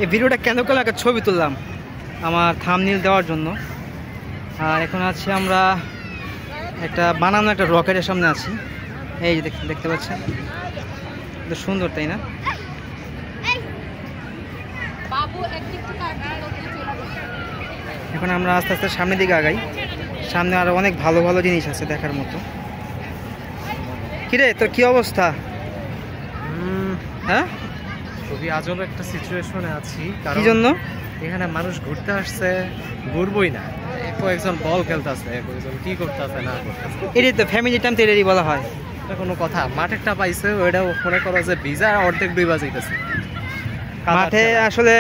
এই ভিডিওটা কেন করলাম, একটা ছবি তুললাম আমার থাম্বনেইল দেওয়ার জন্য। আর এখন আছি আমরা একটা বানানো একটা রকেটের সামনে আছি। এই যে দেখতে পাচ্ছেন, সুন্দর তাই না? এখন আমরা আস্তে আস্তে সামনের দিকে আগাই। সামনে আরো অনেক ভালো ভালো জিনিস আছে দেখার মতো। কিরে তোর কি অবস্থা? হ্যাঁ, খুবই আজব একটা সিচুয়েশনে আছি। কি জন্য? এখানে মানুষ ঘুরতে আসছে, ঘুরবই না, কয়েকজন বল খেলতেছে, কয়েকজন কি করতেছে না করতেছে। এটাই তো ফ্যামিলি টাইম তো এটাই বলা হয়। এটা কোনো কথা? মাঠেরটা পাইছে, ওইটাও মনে করো যে ভিজা অর্ধেক ডুইবা যাইতেছে মাঠে। আসলে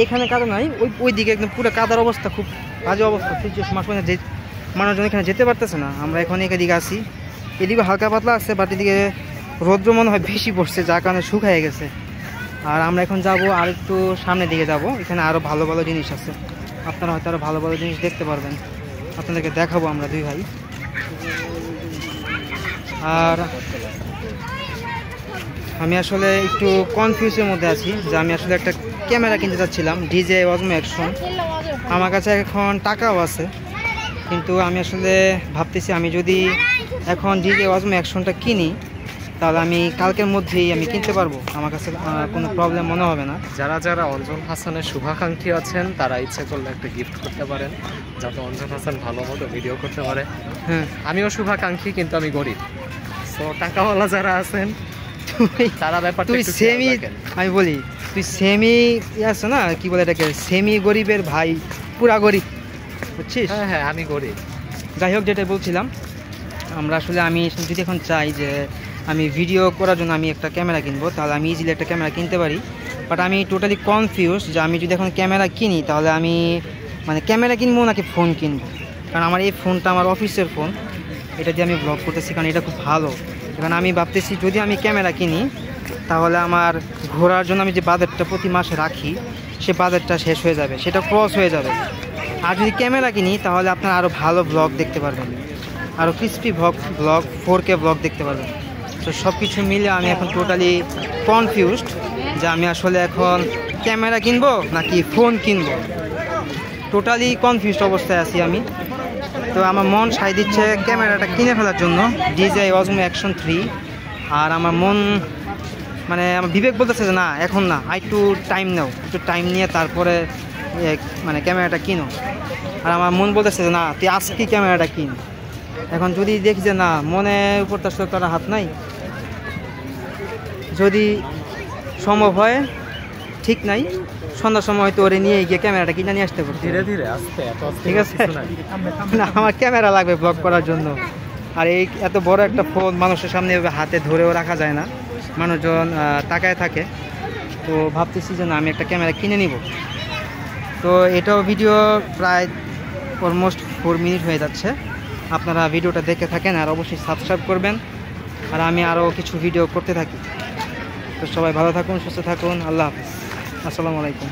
এখানে কাদা নাই, ওই দিকে একদম পুরো কাদার অবস্থা, খুব বাজে অবস্থা। মানুষজন এখানে যেতে পারতেছে না। আমরা এখন এদিকে আসি, এদিকে হালকা পাতলা আছে, বাট এদিকে রৌদ্র মনে হয় বেশি পড়ছে, যার কারণে শুকায় গেছে। আর আমরা এখন যাব আর একটু সামনের দিকে যাব, এখানে আরও ভালো ভালো জিনিস আছে। আপনারা হয়তো আরও ভালো ভালো জিনিস দেখতে পারবেন, আপনাদেরকে দেখাবো আমরা দুই ভাই। আর আমি আসলে একটু কনফিউজের মধ্যে আছি যে আমি আসলে একটা ক্যামেরা কিনতে চাচ্ছিলাম, DJI Osmo Action। আমার কাছে এখন টাকাও আছে, কিন্তু আমি আসলে ভাবতেছি আমি যদি এখন DJI Osmo Actionটা কিনি তাহলে আমি কালকের মধ্যেই আমি কিনতে পারবো, আমার কাছে কোনো প্রবলেম মনে হবে না। যারা যারা অঞ্জন হাসানের শুভাকাঙ্ক্ষী আছেন তারা ইচ্ছে করলে একটা গিফট করতে পারেন, যাতে অঞ্জন হাসান ভালো মতো ভিডিও করতে পারে। হ্যাঁ, আমিও শুভাকাঙ্ক্ষী, কিন্তু আমি গরিব। সো টাকাওয়ালা যারা আছেন তারা ব্যাপারটা তুই সেমি, আমি বলি তুই সেমি আছে না, কি বলে এটাকে, সেমি গরিবের ভাই, পুরা গরিব, বুঝছিস? হ্যাঁ হ্যাঁ, আমি গরিব। যাই হোক, যেটা বলছিলাম, আমরা আসলে আমি যদি এখন চাই যে আমি ভিডিও করার জন্য আমি একটা ক্যামেরা কিনবো, তাহলে আমি ইজিলি একটা ক্যামেরা কিনতে পারি। বাট আমি টোটালি কনফিউজ যে আমি যদি এখন ক্যামেরা কিনি তাহলে আমি মানে ক্যামেরা কিনবো নাকি ফোন কিনবো। কারণ আমার এই ফোনটা আমার অফিসের ফোন, এটা দিয়ে আমি ব্লগ করতেছি, কারণ এটা খুব ভালো। এখন আমি ভাবতেছি যদি আমি ক্যামেরা কিনি তাহলে আমার ঘোরার জন্য আমি যে বাজেটটা প্রতি মাসে রাখি সে বাজেটটা শেষ হয়ে যাবে, সেটা ক্রস হয়ে যাবে। আর যদি ক্যামেরা কিনি তাহলে আপনারা আরও ভালো ব্লগ দেখতে পারবেন, আরও ক্রিস্পি ব্লগ 4K ব্লগ দেখতে পারবেন। তো সব কিছু মিলে আমি এখন টোটালি কনফিউজড যে আমি আসলে এখন ক্যামেরা কিনবো নাকি ফোন কিনবো। টোটালি কনফিউজড অবস্থায় আছি আমি। তো আমার মন সাই দিচ্ছে ক্যামেরাটা কিনে ফেলার জন্য, DJI Osmo Action 3। আর আমার মন মানে আমার বিবেক বলতেছে যে না, এখন না, একটু টাইম নাও, একটু টাইম নিয়ে তারপরে মানে ক্যামেরাটা কিনো। আর আমার মন বলতেছে যে না, তুই আজকে ক্যামেরাটা কিন। এখন যদি দেখি যে না, মনের উপর তার সাথে তার হাত নাই, যদি সম্ভব হয় ঠিক নাই, সন্ধ্যার সময় হয়তো ওরে নিয়ে গিয়ে ক্যামেরাটা কিনে নিয়ে আসতে পারবো। ধীরে ধীরে আস্তে, ঠিক আছে? না, আমার ক্যামেরা লাগবে ব্লগ করার জন্য। আর এই এত বড় একটা ফোন মানুষের সামনে হাতে ধরেও রাখা যায় না, মানুষজন তাকায় থাকে। তো ভাবতেছি যে না, আমি একটা ক্যামেরা কিনে নিব। তো এটাও ভিডিও প্রায় অলমোস্ট 4 মিনিট হয়ে যাচ্ছে। আপনারা ভিডিওটা দেখে থাকেন আর অবশ্যই সাবস্ক্রাইব করবেন, আর আমি আরও কিছু ভিডিও করতে থাকি। তো সবাই ভালো থাকুন, সুস্থ থাকুন, আল্লাহ হাফেজ, আসসালামু আলাইকুম।